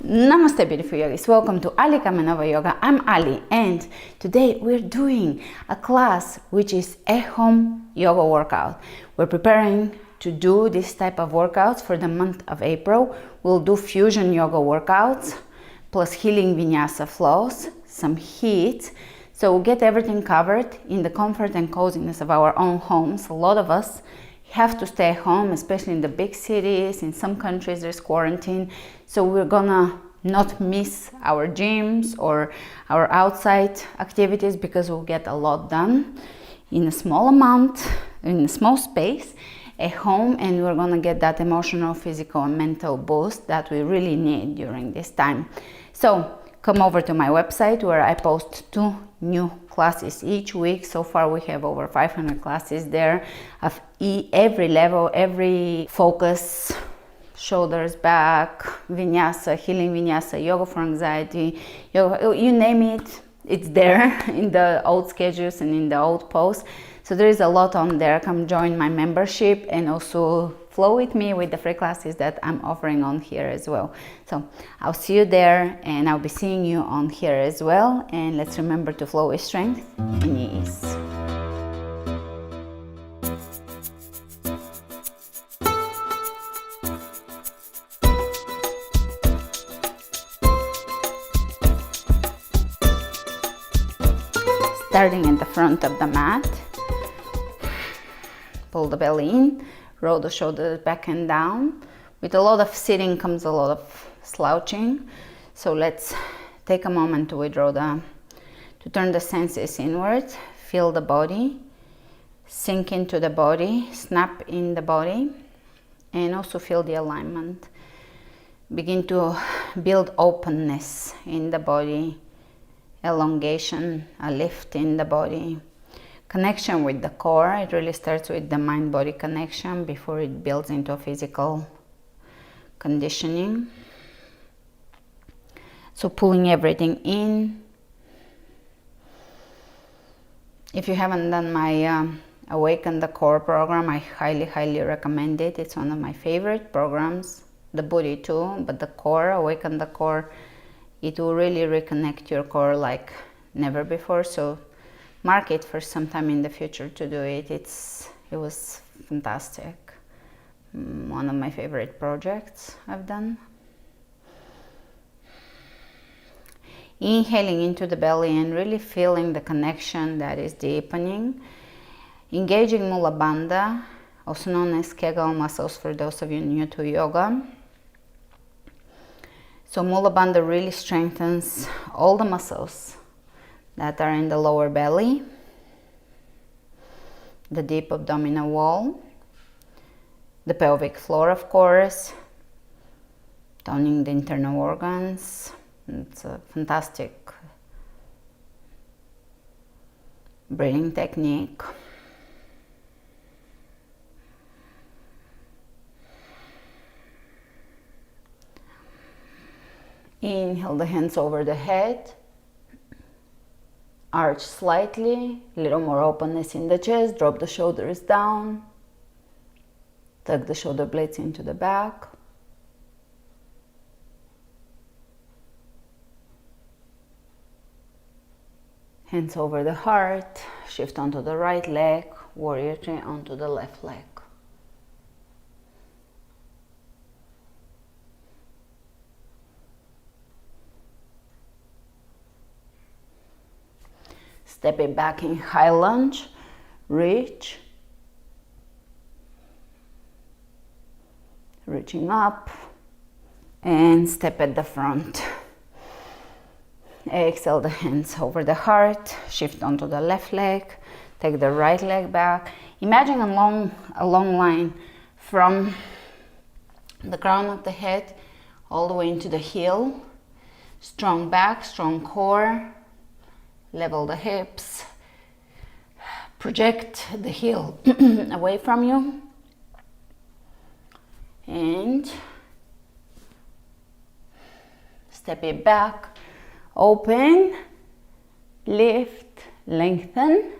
Namaste beautiful yogis, welcome to Ali Kamenova Yoga. I'm Ali and today we're doing a class which is a home yoga workout. We're preparing to do this type of workouts for the month of April. We'll do fusion yoga workouts plus healing vinyasa flows, some heat. So we'll get everything covered in the comfort and coziness of our own homes. A lot of us have to stay home, especially in the big cities. In some countries there's quarantine, so we're gonna not miss our gyms or our outside activities because we'll get a lot done in a small amount, in a small space at home, and we're gonna get that emotional, physical and mental boost that we really need during this time. So come over to my website where I post 2 new classes each week. So far we have over 500 classes there of every level, every focus, shoulders, back, vinyasa, healing vinyasa, yoga for anxiety, yoga, you name it, it's there in the old schedules and in the old posts. So there is a lot on there. Come join my membership and also flow with me with the free classes that I'm offering on here as well. So I'll see you there and I'll be seeing you on here as well. And let's remember to flow with strength and ease. Starting at the front of the mat, pull the belly in, roll the shoulders back and down. With a lot of sitting comes a lot of slouching. So let's take a moment to to turn the senses inward, feel the body, sink into the body, snap in the body, and also feel the alignment. Begin to build openness in the body, elongation, a lift in the body. Connection with the core. It really starts with the mind-body connection before it builds into a physical conditioning. So pulling everything in. If you haven't done my Awaken the Core program, I highly recommend it. It's one of my favorite programs. The body too, but the core, Awaken the Core, it will really reconnect your core like never before. So mark it for some time in the future to do it. It was fantastic. One of my favorite projects I've done. Inhaling into the belly and really feeling the connection that is deepening. Engaging Mula Bandha, also known as Kegel muscles for those of you new to yoga. So Mula Bandha really strengthens all the muscles that are in the lower belly, the deep abdominal wall, the pelvic floor, of course, toning the internal organs. It's a fantastic breathing technique. Inhale the hands over the head. Arch slightly, a little more openness in the chest, drop the shoulders down, tuck the shoulder blades into the back. Hands over the heart, shift onto the right leg, warrior three onto the left leg. Step it back in high lunge, reach, reaching up, and step at the front. Exhale the hands over the heart, shift onto the left leg, take the right leg back. Imagine a long line from the crown of the head all the way into the heel. Strong back, strong core. Level the hips, project the heel away from you, and step it back, open, lift, lengthen,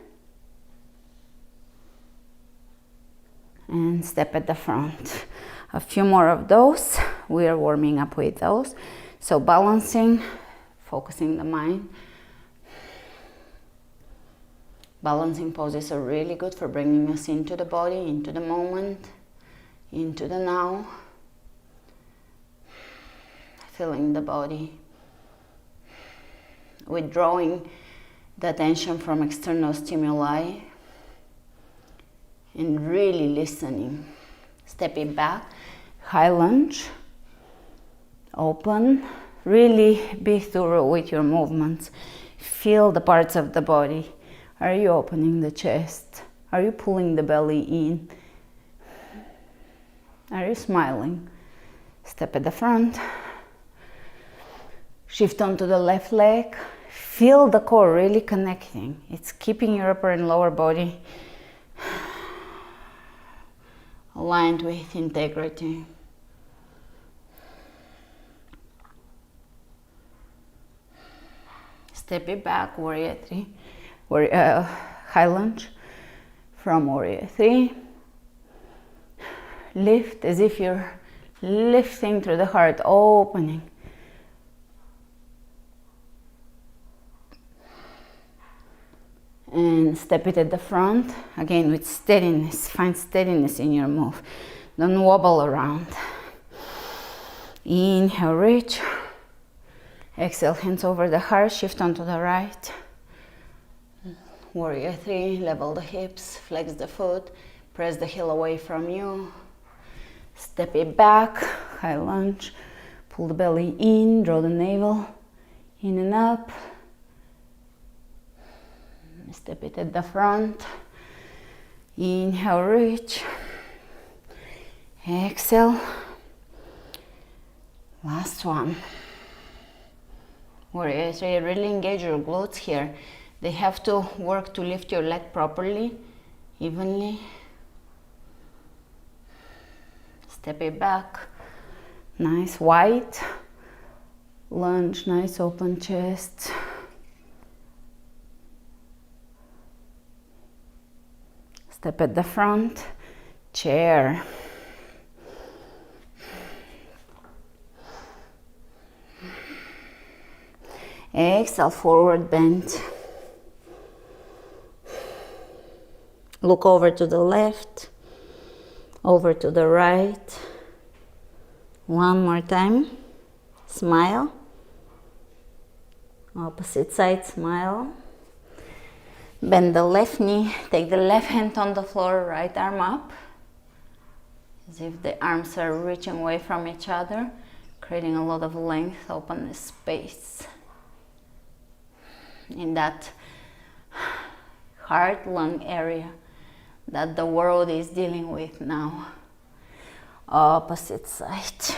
and step at the front. A few more of those. we are warming up with those. So balancing, focusing the mind. Balancing poses are really good for bringing us into the body, into the moment, into the now. Feeling the body. Withdrawing the attention from external stimuli and really listening. Stepping back, high lunge, open, really be thorough with your movements. Feel the parts of the body. Are you opening the chest? Are you pulling the belly in? Are you smiling? Step at the front. Shift onto the left leg. Feel the core really connecting. It's keeping your upper and lower body aligned with integrity. Step it back, warrior three, high lunge from warrior three. Lift as if you're lifting through the heart, opening. And step it at the front, again with steadiness. Find steadiness in your move. Don't wobble around. Inhale, reach. Exhale, hands over the heart, shift onto the right. Warrior three, level the hips, flex the foot, press the heel away from you. Step it back, high lunge. Pull the belly in, draw the navel in and up. Step it at the front. Inhale, reach. Exhale. Last one. Warrior three, really engage your glutes here. They have to work to lift your leg properly, evenly. Step it back. Nice wide lunge, nice open chest. Step at the front, chair. Exhale, forward bend. Look over to the left, over to the right. One more time. Smile. Opposite side, smile. Bend the left knee, take the left hand on the floor, right arm up. As if the arms are reaching away from each other, creating a lot of length, open the space. In that heart lung area that the world is dealing with now. Opposite side.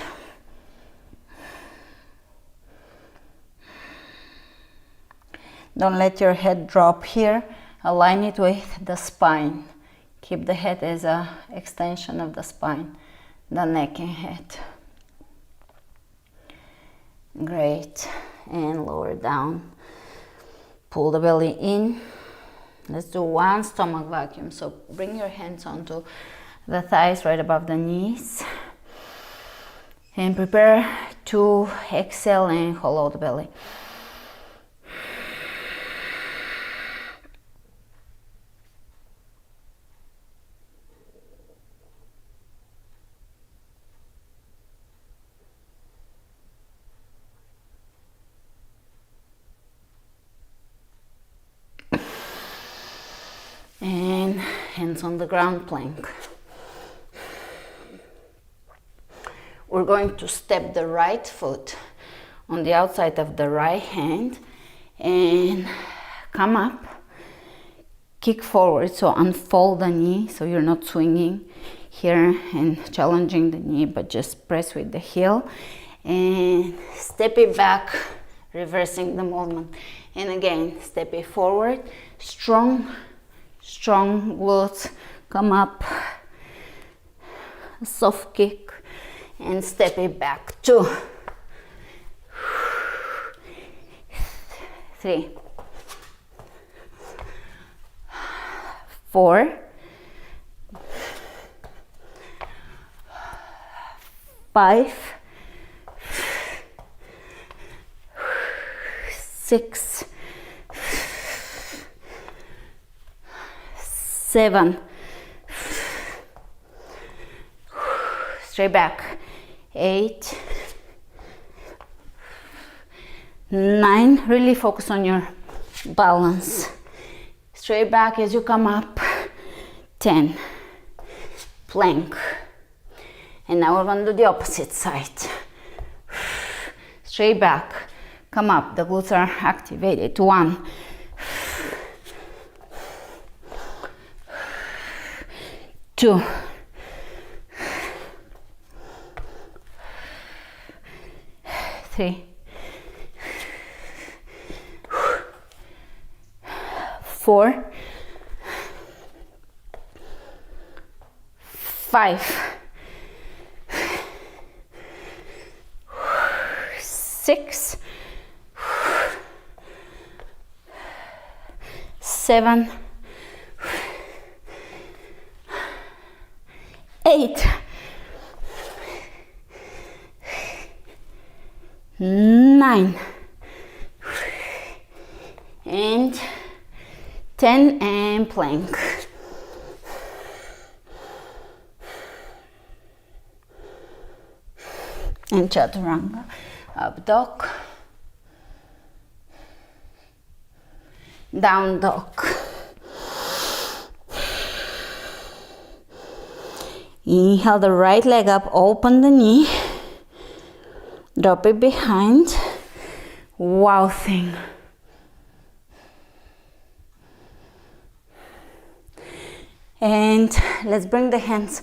Don't let your head drop here. Align it with the spine. Keep the head as an extension of the spine, the neck and head. Great. And lower down. Pull the belly in. Let's do one stomach vacuum. So bring your hands onto the thighs right above the knees. And prepare to exhale and hollow the belly. And hands on the ground, plank. We're going to step the right foot on the outside of the right hand and come up, kick forward, so unfold the knee so you're not swinging here and challenging the knee, but just press with the heel and step it back, reversing the movement. And again, step it forward, strong glutes, come up, a soft kick, and step it back. 2, 3, 4, 5, 6, 7, straight back, 8, 9, really focus on your balance, straight back as you come up, 10, plank, and now we're going to do the opposite side, straight back, come up, the glutes are activated, 1, 2, 3, 4, 5, 6, 7, 8, 9, and 10, and plank. And chaturanga, up dog, down dog. Inhale the right leg up, open the knee, drop it behind, wow thing. And let's bring the hands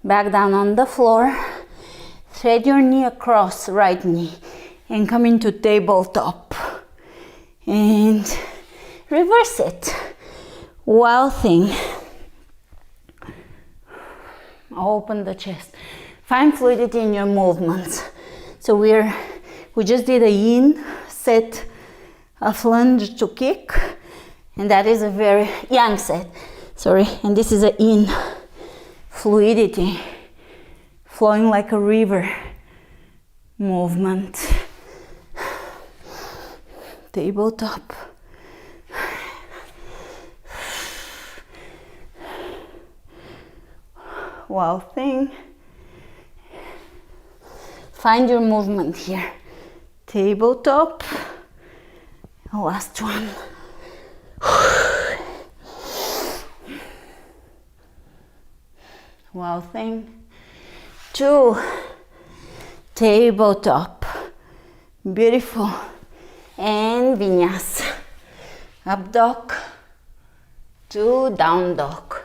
back down on the floor. Thread your knee across, right knee, and come into tabletop. And reverse it. Wow thing. Open the chest. Find fluidity in your movements. So we just did a yin set of lunge to kick, and that is a very yang set. Sorry, and this is a yin fluidity, flowing like a river movement. Tabletop. Wow thing. Find your movement here. Tabletop. Last one. Wow thing. 2. Tabletop. Beautiful. And Vinyasa. Up dog. 2, down dog.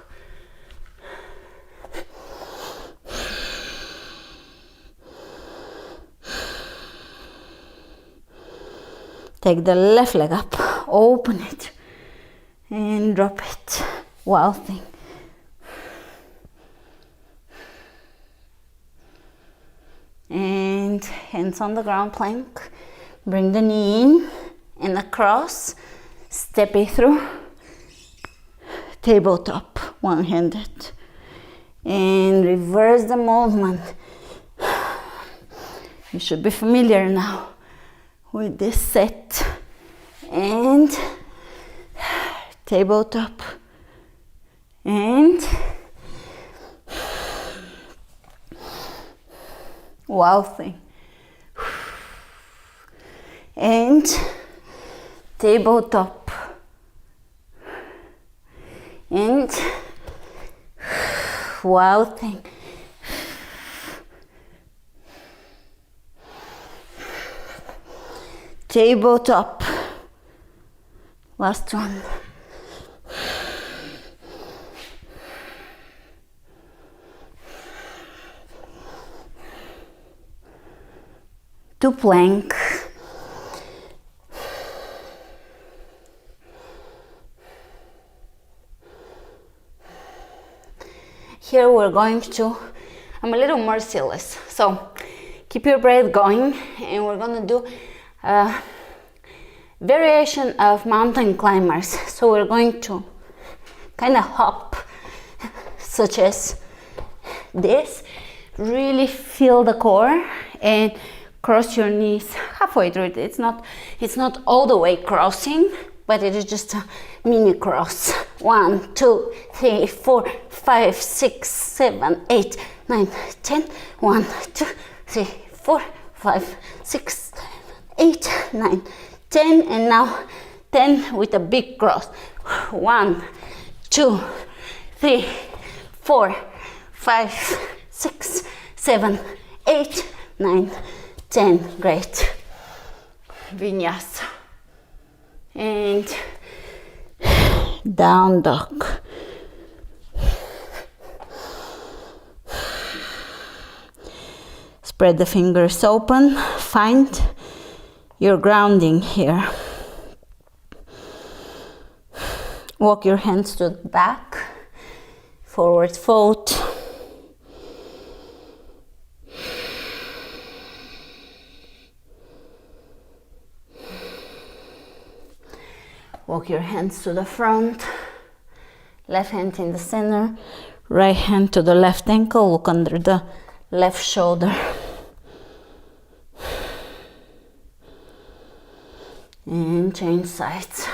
Take the left leg up, open it, and drop it. Wow thing. And hands on the ground, plank. Bring the knee in and across. Step it through. Tabletop, one-handed. And reverse the movement. You should be familiar now with this set. And tabletop. And wow thing. And tabletop. And wow thing. Tabletop. Last one. To plank. Here we're going to, I'm a little merciless, so keep your breath going, and we're going to do a variation of mountain climbers. So we're going to kind of hop, such as this. Really feel the core and cross your knees, halfway through it. It's not all the way crossing, but it is just a mini cross. 1, 2, 3, 4, 5, 6, 7, 8, 9, 10. 1, 2, 3, 4, 5, 6, 8, 9, 10, and now 10 with a big cross. 1, 2, 3, 4, 5, 6, 7, 8, 9, 10. Great. Vinyasa. And down dog. Spread the fingers open. Find your grounding here. Walk your hands to the back. Forward fold. Walk your hands to the front. Left hand in the center. Right hand to the left ankle. Look under the left shoulder. And change sides.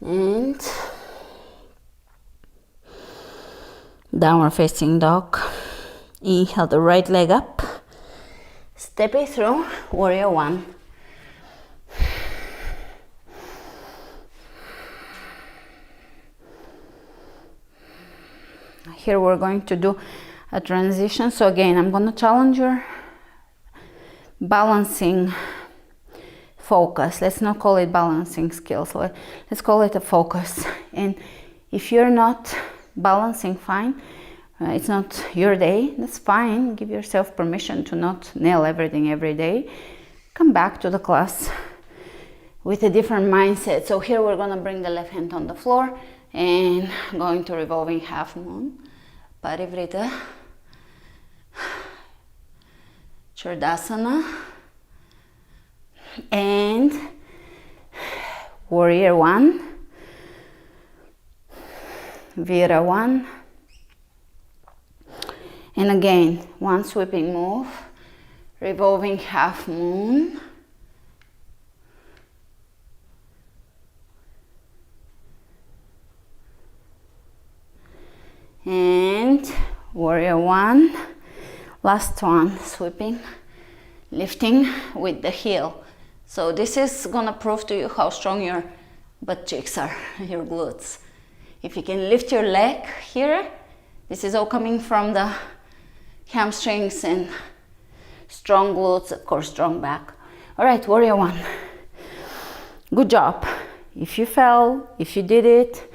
And downward facing dog. Inhale the right leg up. Step it through, warrior one. Here we're going to do a transition. So again, I'm going to challenge your balancing focus. Let's not call it balancing skills. Let's call it a focus. And if you're not balancing fine, it's not your day, that's fine. Give yourself permission to not nail everything every day. Come back to the class with a different mindset. So here we're going to bring the left hand on the floor and going to revolving half moon. Parivrita. Churdasana. And warrior one. Vira one. And again, one sweeping move, revolving half moon. And warrior one. Last one, sweeping, lifting with the heel. So this is gonna prove to you how strong your butt cheeks are, your glutes. If you can lift your leg here, this is all coming from the hamstrings and strong glutes, of course, strong back. All right, warrior one. Good job. If you fell, if you did it,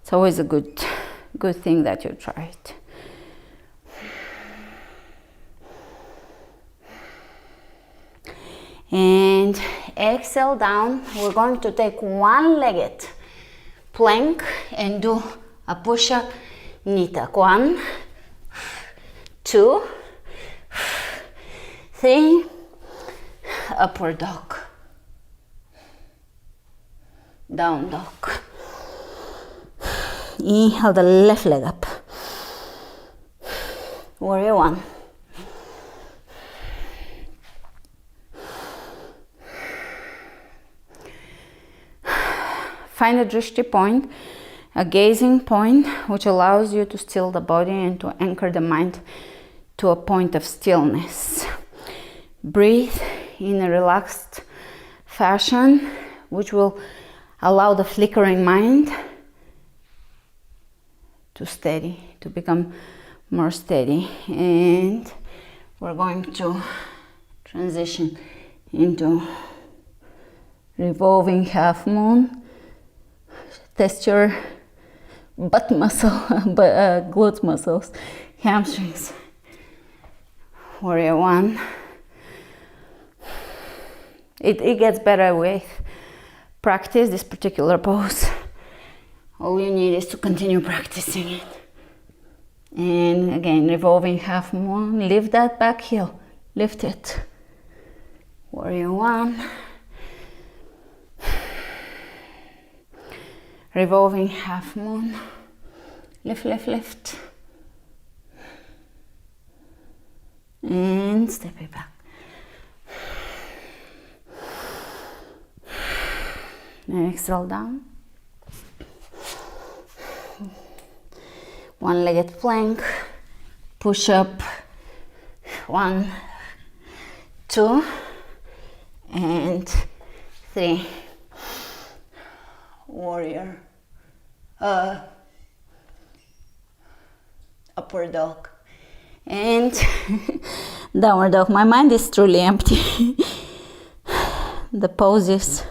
it's always a good thing that you tried. And exhale down. We're going to take one-legged plank and do a push-up knee tuck. 1, 2, 3, upward dog, down dog. Inhale the left leg up. Warrior one. Find a drishti point, a gazing point, which allows you to still the body and to anchor the mind to a point of stillness. Breathe in a relaxed fashion, which will allow the flickering mind to steady, to become more steady. And we're going to transition into revolving half moon. Test your butt muscle, glute muscles, hamstrings. Warrior one. It gets better with practice, this particular pose. All you need is to continue practicing it. And again, revolving half moon. Lift that back heel. Lift it. Warrior one. revolving half moon. Lift, lift, lift. And step it back. And exhale down. One-legged plank, push up, 1, 2, and 3. Warrior, upward dog, and downward dog. My mind is truly empty. The poses.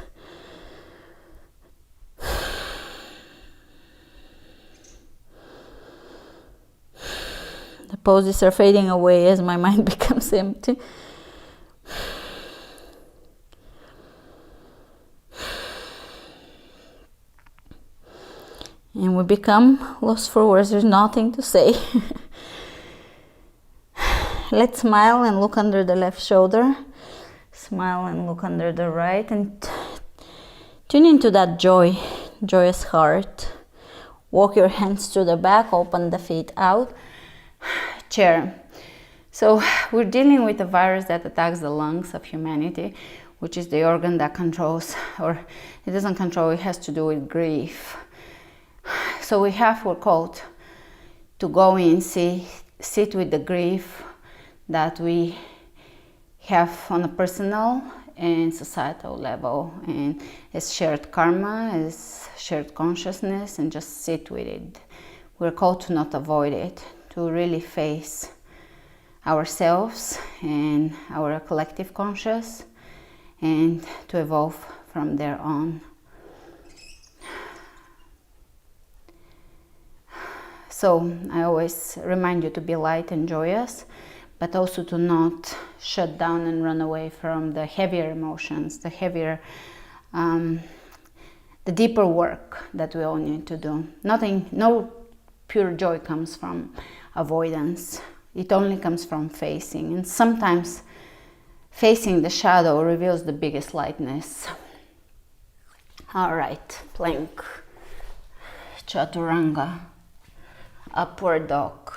The poses are fading away as my mind becomes empty. And we become lost for words. There's nothing to say. Let's smile and look under the left shoulder. Smile and look under the right. And tune into that joy, joyous heart. Walk your hands to the back. Open the feet out. Chair. So we're dealing with a virus that attacks the lungs of humanity, which is the organ that controls, or it doesn't control, it has to do with grief. So we're called to go in, sit with the grief that we have on a personal and societal level, and as shared karma, as shared consciousness, and just sit with it. We're called to not avoid it, to really face ourselves and our collective conscious, and to evolve from there on. So I always remind you to be light and joyous, but also to not shut down and run away from the heavier emotions, the heavier, the deeper work that we all need to do. No pure joy comes from avoidance. It only comes from facing. And sometimes facing the shadow reveals the biggest lightness. All right, plank, chaturanga. Upward dog.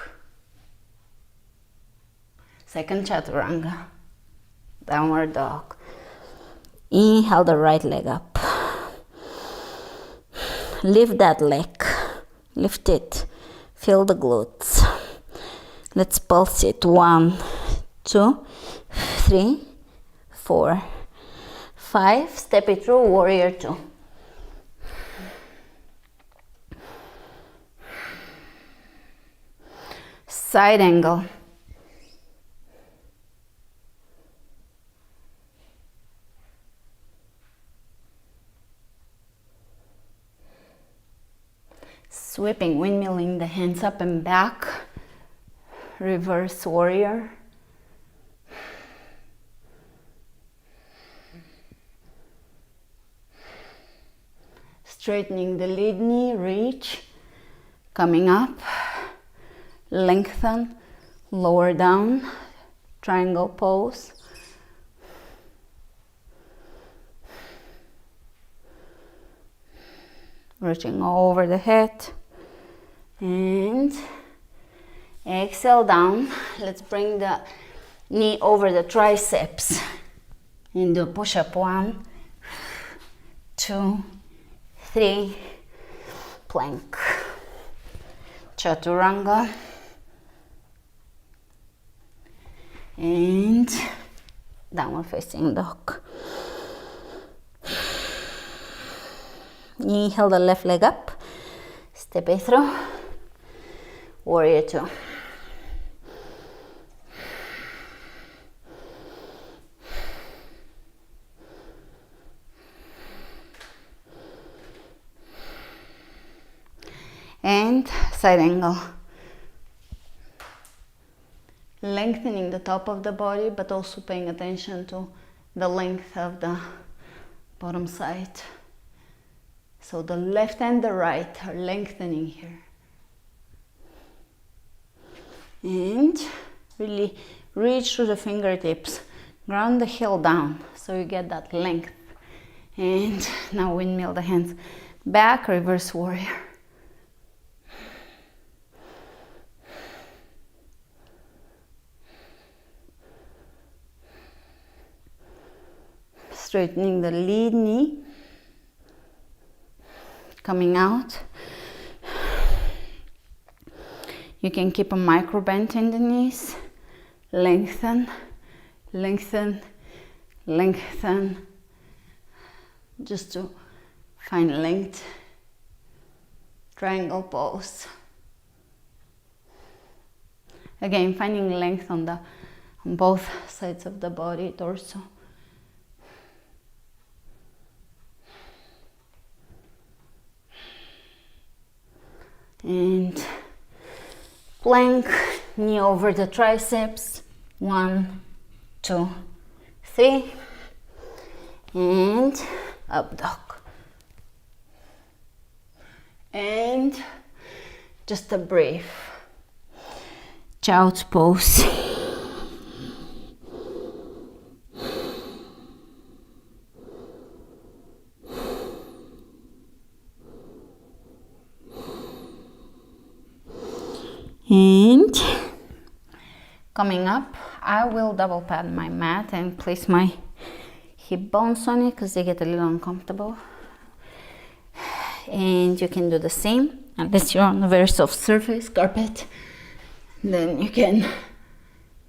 Second chaturanga. Downward dog. Inhale the right leg up. Lift that leg. Lift it. Feel the glutes. Let's pulse it. 1, 2, 3, 4, 5. Step it through. Warrior 2. Side angle. Sweeping, windmilling the hands up and back. Reverse warrior. Straightening the lead knee, reach. Coming up. Lengthen, lower down, triangle pose. Reaching over the head. And exhale down. Let's bring the knee over the triceps. And do push-up. 1, 2, 3. Plank. Chaturanga. And downward facing dog. Inhale the left leg up. Step it through. Warrior 2. And side angle. Lengthening the top of the body, but also paying attention to the length of the bottom side. So the left and the right are lengthening here. And really reach through the fingertips. Ground the heel down so you get that length. And now windmill the hands back, reverse warrior. Straightening the lead knee, coming out. You can keep a micro bend in the knees, lengthen, lengthen, lengthen, just to find length. Triangle pose. Again, finding length on both sides of the body, torso. And plank, knee over the triceps. 1, 2, 3. And up dog. And just a brief child's pose. And coming up, I will double pad my mat and place my hip bones on it because they get a little uncomfortable. And you can do the same unless you're on a very soft surface, carpet. Then you can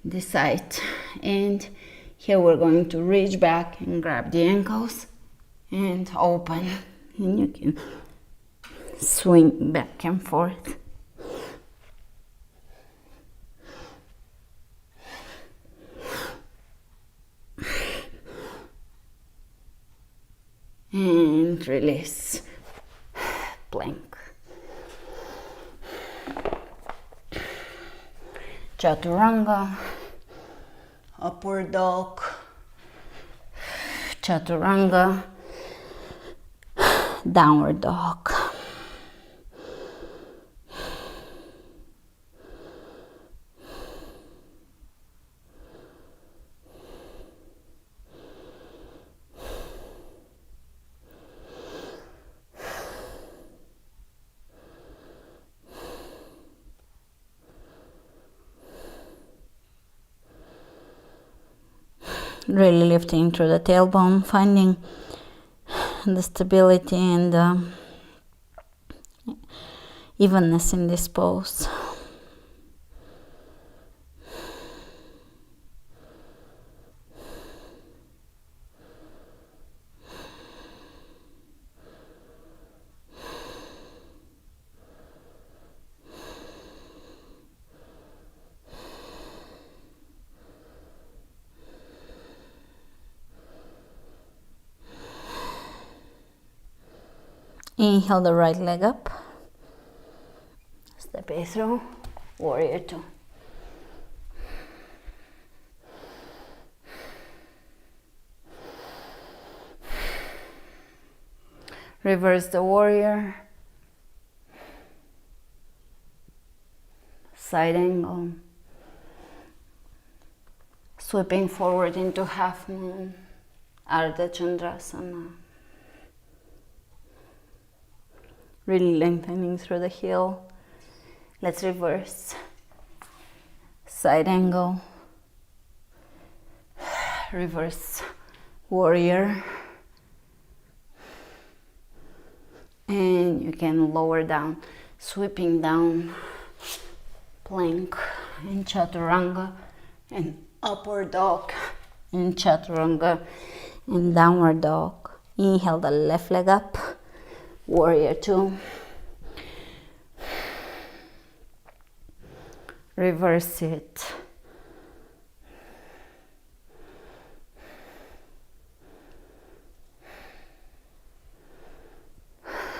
decide. And here we're going to reach back and grab the ankles and open. And you can swing back and forth. And release. Plank. Chaturanga. Upward dog. Chaturanga. Downward dog. Really lifting through the tailbone, finding the stability and evenness in this pose. Inhale the right leg up. Step it through. Warrior 2. Reverse the warrior. Side angle. Sweeping forward into half moon. Ardha Chandrasana. Really lengthening through the heel. Let's reverse. Side angle. Reverse warrior. And you can lower down, sweeping down, plank in chaturanga, and upward dog in chaturanga, and downward dog. Inhale the left leg up. Warrior 2. Reverse it.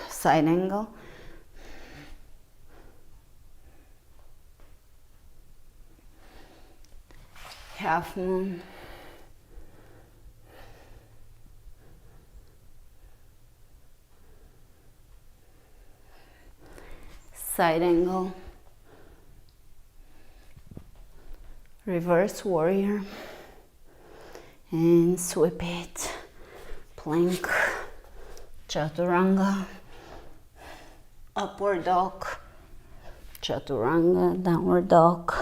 Side angle. Half moon. Side angle. Reverse warrior. And sweep it. Plank. Chaturanga. upward dog, chaturanga, downward dog.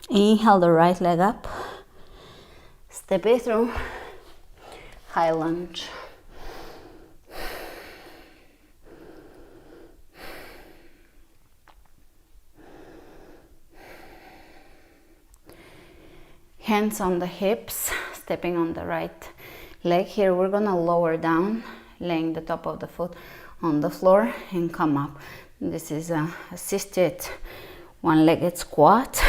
Inhale the right leg up, step it through, high lunge. Hands on the hips, stepping on the right leg. Here we're gonna lower down, laying the top of the foot on the floor and come up. This is a assisted one-legged squat.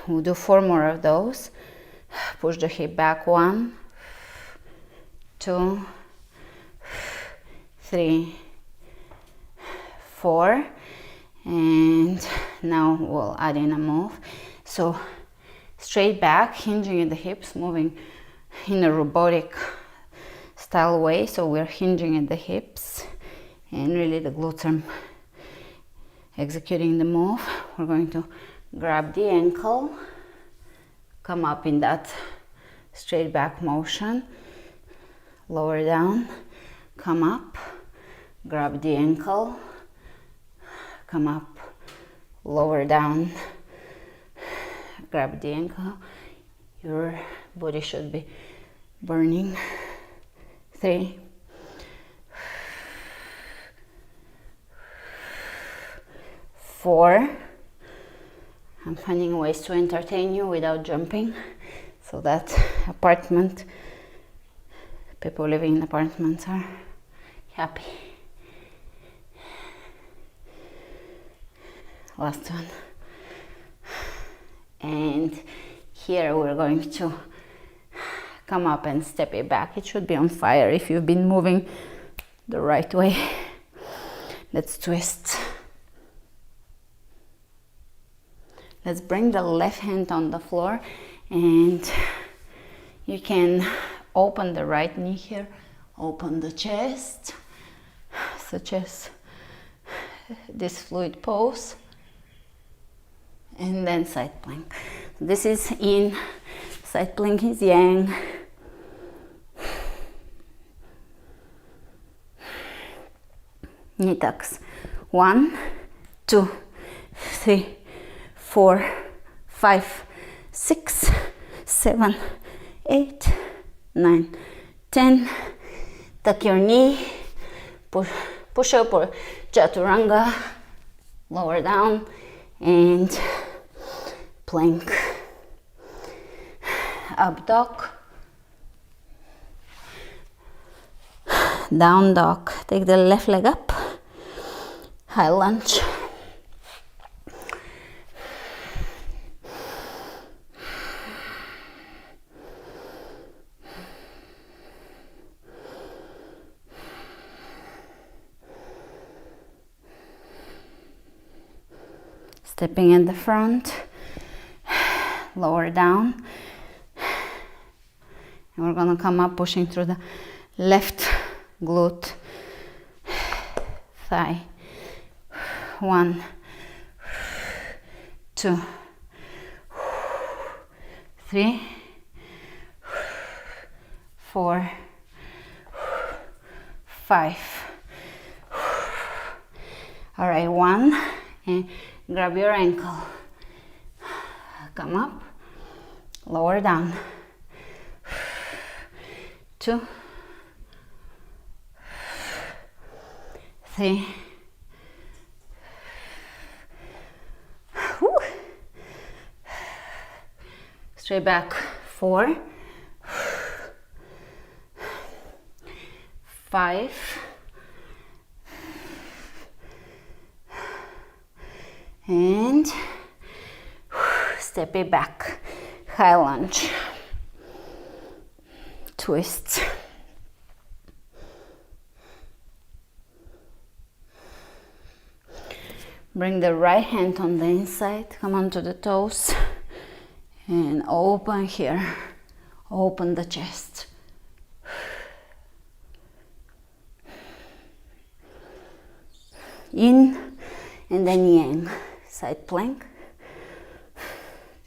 We'll do 4 more of those. Push the hip back, 1, 2, 3, 4, and now we'll add in a move. So straight back, hinging at the hips, moving in a robotic style way. So we're hinging at the hips and really the glutes are executing the move. We're going to grab the ankle, come up in that straight back motion, lower down, come up, grab the ankle, come up, lower down, grab the ankle. Your body should be burning. 3, 4. I'm finding ways to entertain you without jumping, so that people living in apartments are happy. Last one. And here we're going to come up and step it back. It should be on fire if you've been moving the right way. Let's twist. Let's bring the left hand on the floor, and you can open the right knee here, open the chest, such as this fluid pose, and then side plank. This is yin, side plank is yang. Knee tucks. 1, 2, 3, 4, 5, 6, 7, 8, 9, 10. Tuck your knee, push up or chaturanga, lower down, and plank. Up dog, down dog. Take the left leg up, high lunge. Stepping in the front, lower down, and we're gonna come up pushing through the left glute, thigh. 1, 2, 3, 4, 5. All right, 1, and grab your ankle, come up, lower down. 2, 3. Whew. Straight back. 4, 5, and step it back, high lunge, twist. Bring the right hand on the inside, come onto the toes, and open here, open the chest. In and then yang. side plank,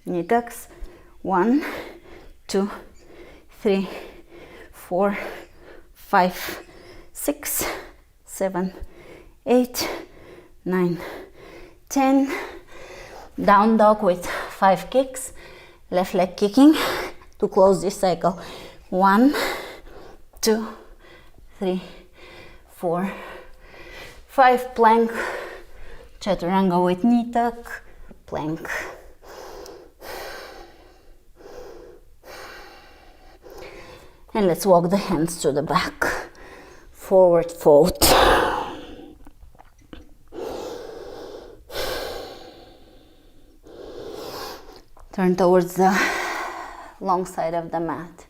knee tucks, 1, 2, 3, 4, 5, 6, 7, 8, 9, 10. Down dog with 5 kicks, left leg kicking to close this cycle. 1, 2, 3, 4, 5. Plank, chaturanga with knee tuck, plank. And let's walk the hands to the back, forward fold. Turn towards the long side of the mat.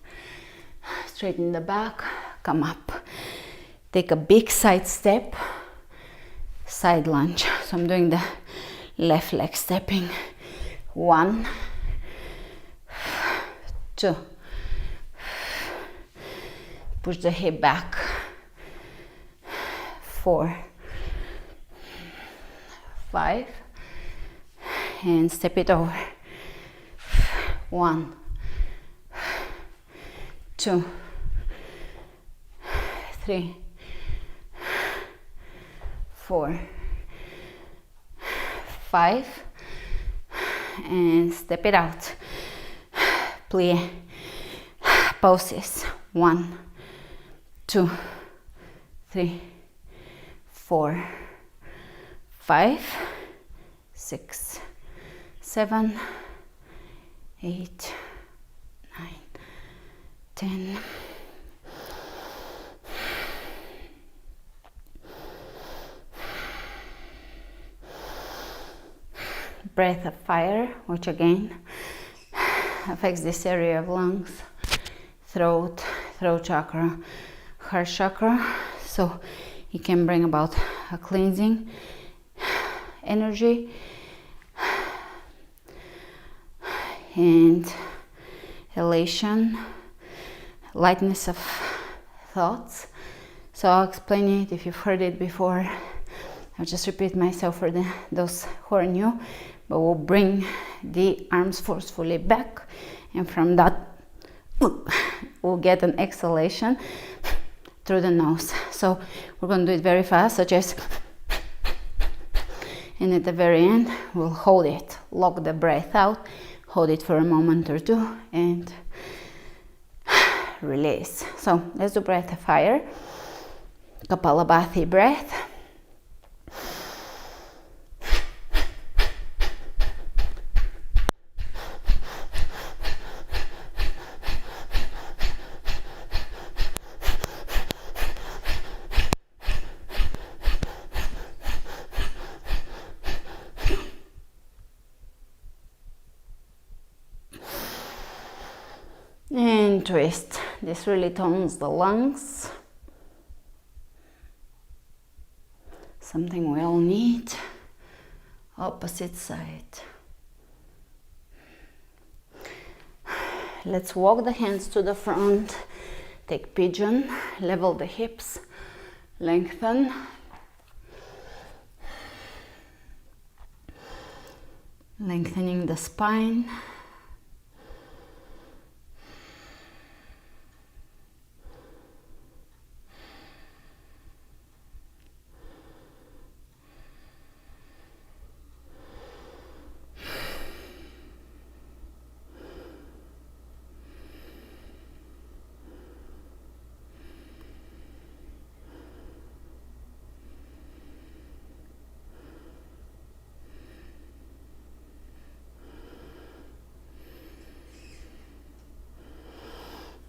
Straighten the back, come up. Take a big side step, side lunge. So I'm doing the left leg stepping. 1, 2. Push the hip back. 4, 5. And step it over. 1, 2, 3, 4, 5. And step it out. Plie. Poses. 1, 2, 3, 4, 5, 6, 7, 8, 9, 10. Breath of fire, which again affects this area of lungs, throat chakra, heart chakra. So it can bring about a cleansing energy and elation, lightness of thoughts. So I'll explain it if you've heard it before. I'll just repeat myself for those who are new, but we'll bring the arms forcefully back, and from that we'll get an exhalation through the nose. So we're going to do it very fast, such as, and at the very end we'll hold it, lock the breath out, hold it for a moment or two, and release. So let's do breath of fire, Kapalabhati breath. And twist. This really tones the lungs. Something we all need. Opposite side. Let's walk the hands to the front. Take pigeon. Level the hips. Lengthen. Lengthening the spine.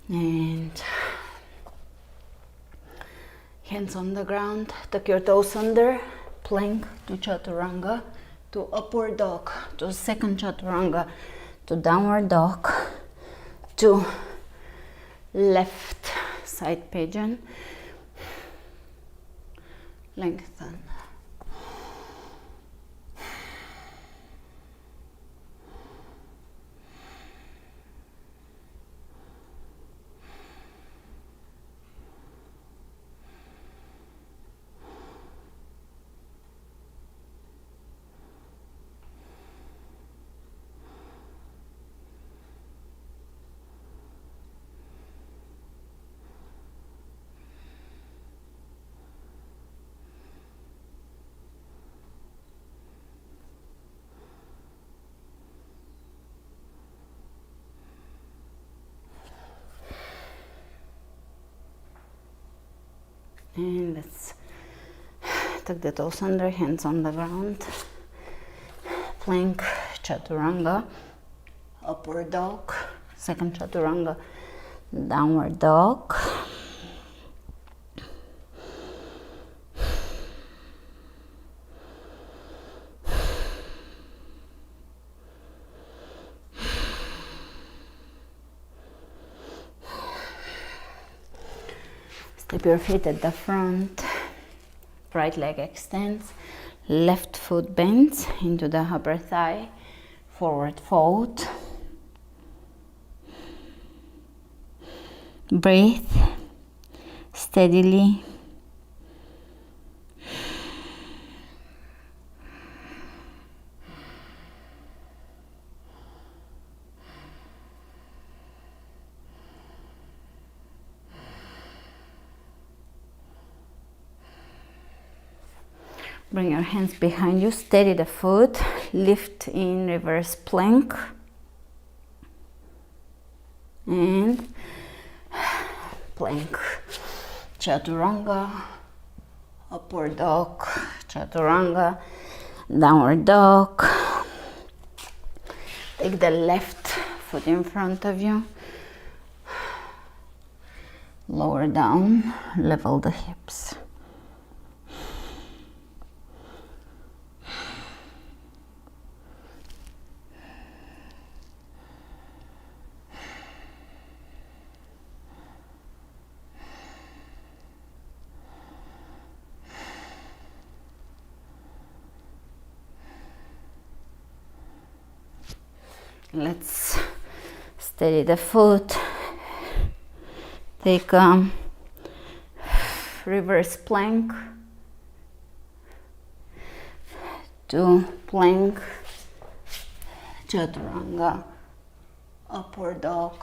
And hands on the ground, tuck your toes under, plank to chaturanga, to upward dog, to second chaturanga, to downward dog, to left side pigeon, lengthen. And let's tuck the toes under, hands on the ground. Plank, chaturanga, upward dog, second chaturanga, downward dog. Step your feet at the front, right leg extends, left foot bends into the upper thigh, forward fold. Breathe steadily. Bring your hands behind you, steady the foot, lift in reverse plank, and plank, chaturanga, upward dog, chaturanga, downward dog. Take the left foot in front of you, lower down, level the hips. Let's steady the foot. Take reverse plank to plank, chaturanga, upward dog,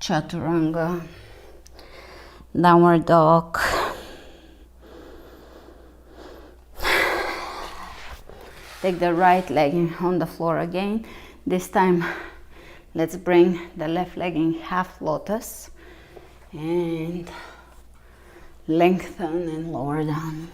chaturanga, downward dog. Take the right leg on the floor again. This time, let's bring the left leg in half lotus and lengthen and lower down.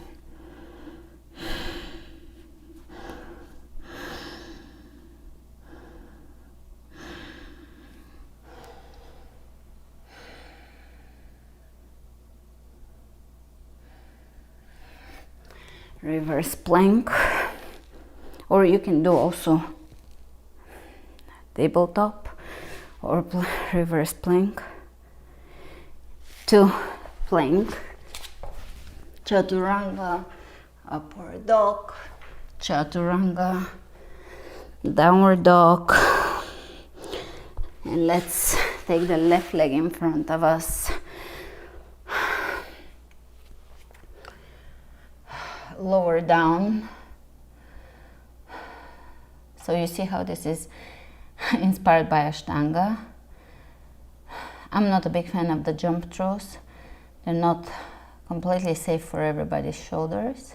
Reverse plank, or you can do also tabletop or reverse plank to plank, chaturanga, upward dog, chaturanga, downward dog. And let's take the left leg in front of us, lower down. So you see how this is inspired by Ashtanga. I'm not a big fan of the jump throws. They're not completely safe for everybody's shoulders.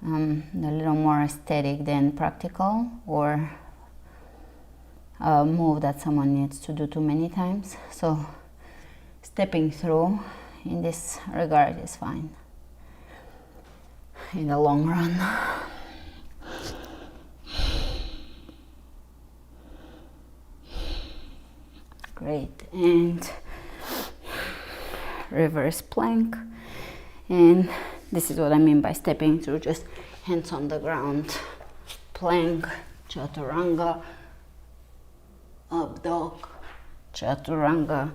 They're a little more aesthetic than practical, or a move that someone needs to do too many times. So stepping through in this regard is fine in the long run. Great, and reverse plank. And this is what I mean by stepping through, just hands on the ground, plank, chaturanga, up dog, chaturanga,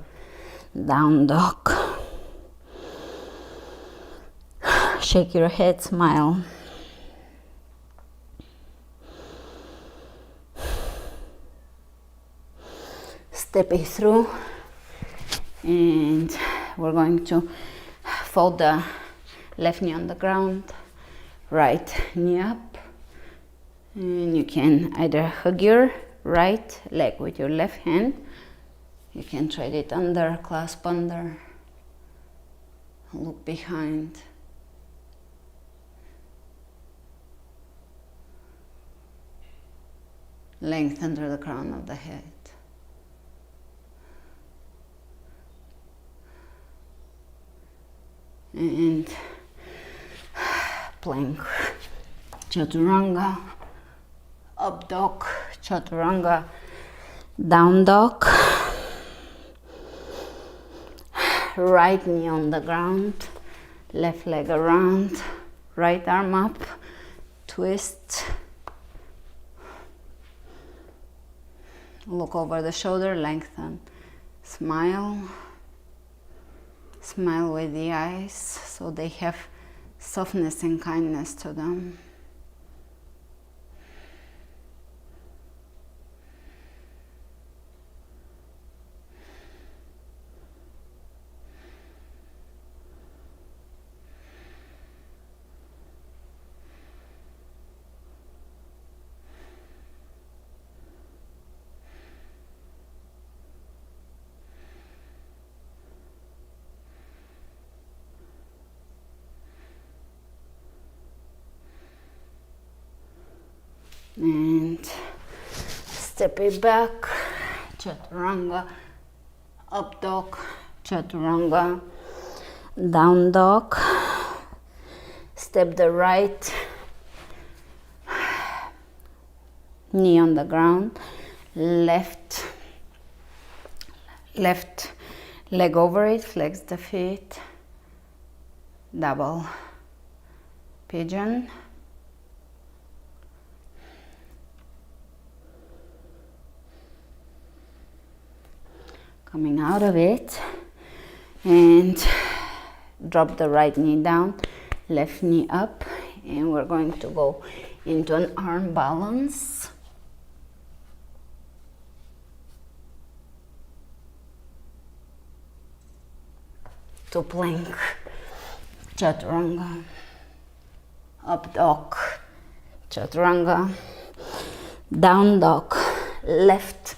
down dog. Shake your head, smile. Step it through, and we're going to fold the left knee on the ground, right knee up, and you can either hug your right leg with your left hand, you can thread it under, clasp under, look behind. Length under the crown of the head. and plank, chaturanga, up dog, chaturanga, down dog, right knee on the ground, left leg around, right arm up, twist, look over the shoulder, lengthen, smile, smile with the eyes so they have softness and kindness to them. And step it back, chaturanga, up dog, chaturanga, down dog, step the right knee on the ground, left leg over it, flex the feet, double pigeon, coming out of it, and drop the right knee down, left knee up, and we're going to go into an arm balance. To plank, chaturanga, up dog, chaturanga, down dog, left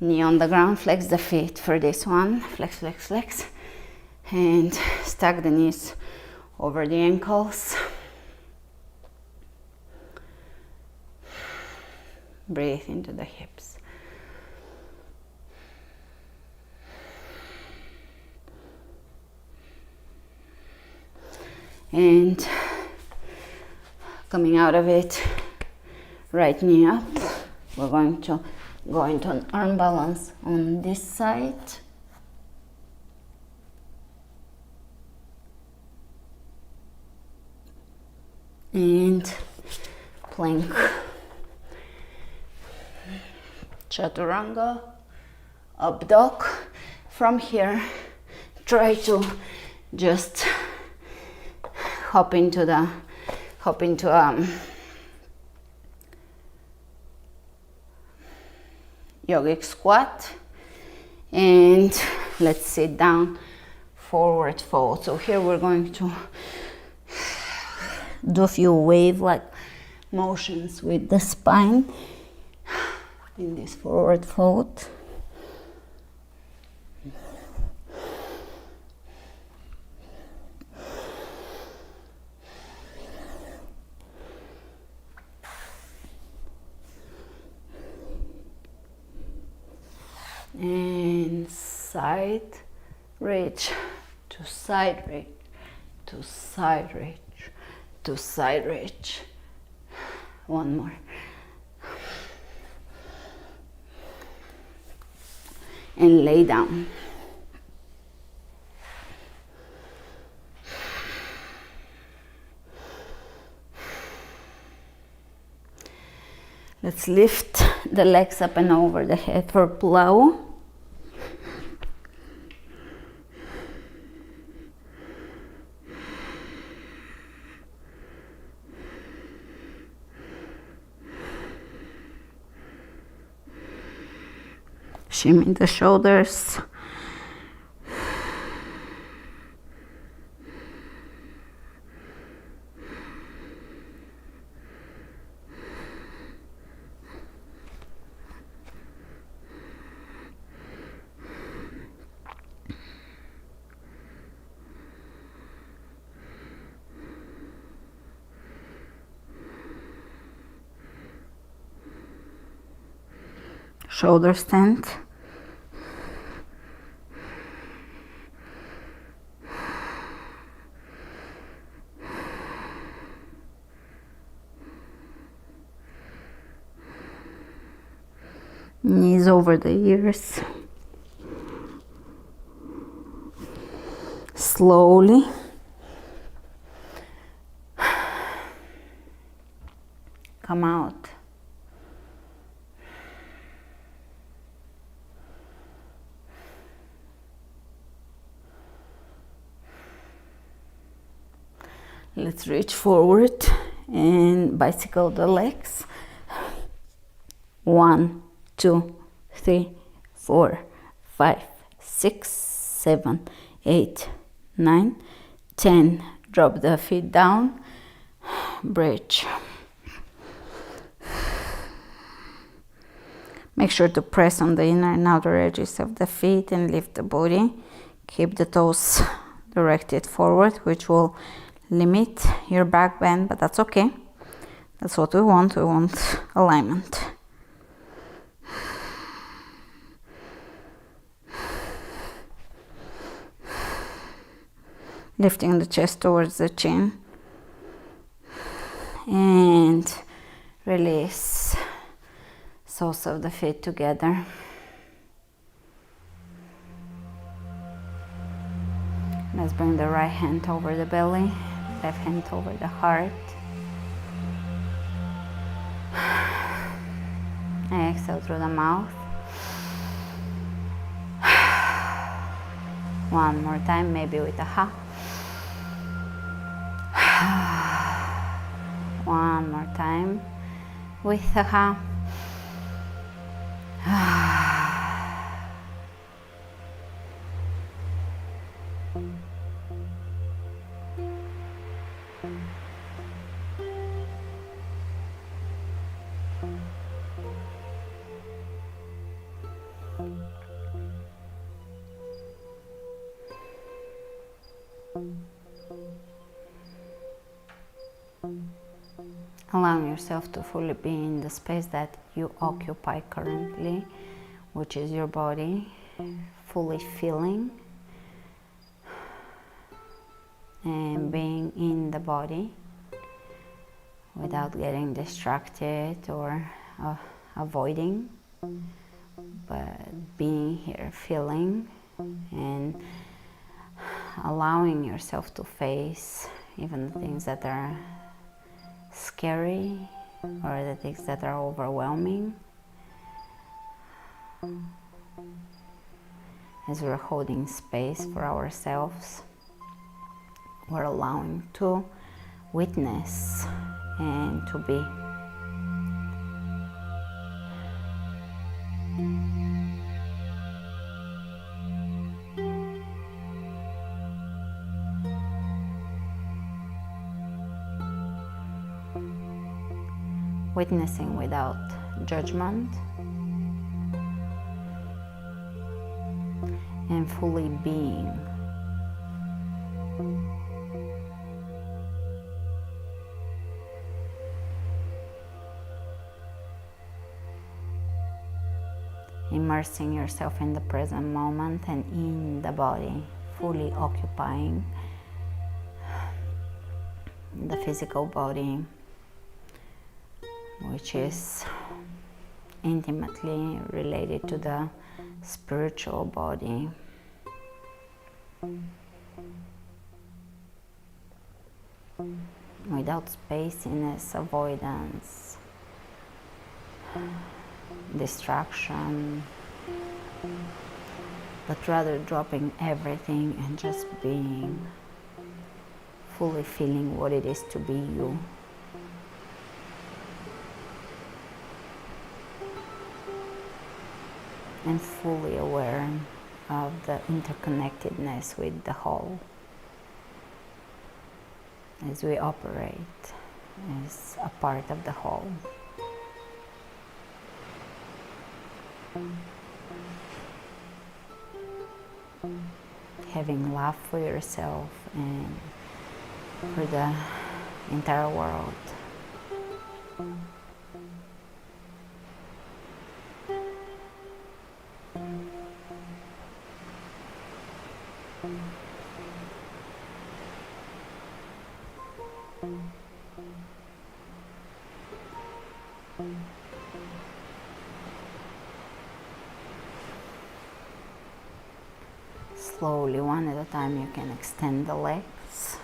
knee on the ground, flex the feet for this one, flex, flex, flex, and stack the knees over the ankles. Breathe into the hips. And coming out of it, right knee up, we're going to go into an arm balance on this side. And plank, chaturanga, up dog. From here, try to just hop into yogic squat, and let's sit down, forward fold. So here we're going to do a few wave-like motions with the spine in this forward fold. And side reach to side reach to side reach to side reach. One more. And lay down. Let's lift the legs up and over the head for plow. Shimmy the shoulders. Shoulder stand. Knees over the ears. Slowly. Come out. Let's reach forward and bicycle the legs. 1, 2, 3, 4, 5, 6, 7, 8, 9, 10. Drop the feet down. Bridge. Make sure to press on the inner and outer edges of the feet and lift the body. Keep the toes directed forward, which will limit your back bend, but that's okay. That's what we want. We want alignment. Lifting the chest towards the chin. And release soles of the feet together. Let's bring the right hand over the belly, left hand over the heart. And exhale through the mouth. One more time, maybe with a ha. One more time with a ha. Allowing yourself to fully be in the space that you occupy currently, which is your body, fully feeling and being in the body without getting distracted or avoiding, but being here, feeling and allowing yourself to face even the things that are scary or the things that are overwhelming, as we're holding space for ourselves. We're allowing to witness and to be. Witnessing without judgment and fully being. Immersing yourself in the present moment and in the body, fully occupying the physical body, which is intimately related to the spiritual body. Without spaciness, avoidance, distraction, but rather dropping everything and just being, fully feeling what it is to be you. And fully aware of the interconnectedness with the whole as we operate as a part of the whole. Having love for yourself and for the entire world. slowly, one at a time, you can extend the legs.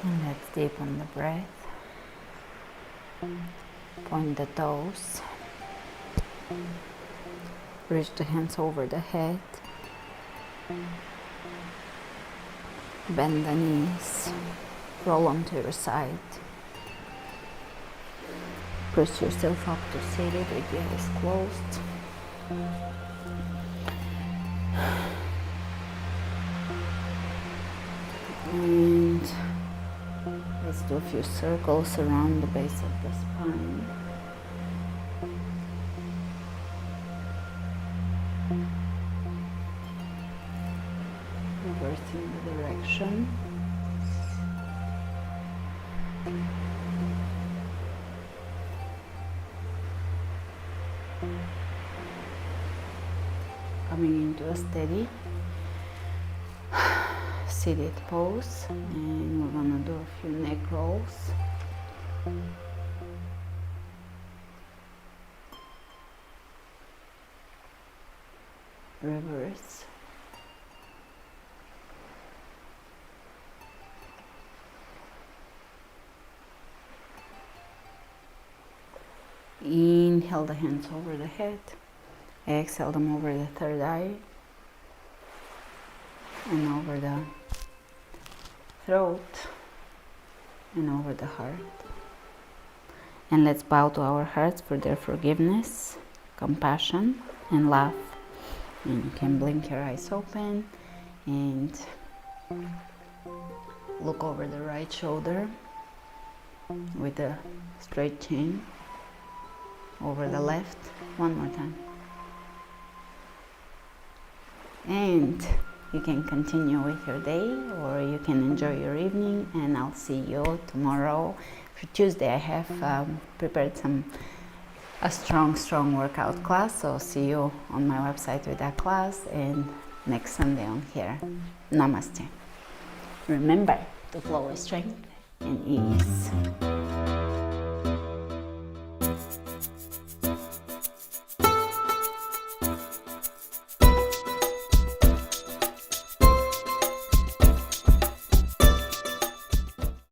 And let's deepen the breath. Point the toes. Reach the hands over the head. Bend the knees. Roll onto your side. Press yourself up to seated with your eyes closed. And let's do a few circles around the base of the spine. Reversing the direction. Coming into a steady seated pose, and we're gonna do a few neck rolls. Reverse. Inhale the hands over the head. Exhale them over the third eye and over the throat and over the heart. And let's bow to our hearts for their forgiveness, compassion, and love. And you can blink your eyes open and look over the right shoulder with a straight chin. Over the left, one more time. And you can continue with your day, or you can enjoy your evening, and I'll see you tomorrow. For Tuesday I have prepared a strong workout class, so see you on my website with that class, and next Sunday on here. Namaste. Remember to flow with strength and ease.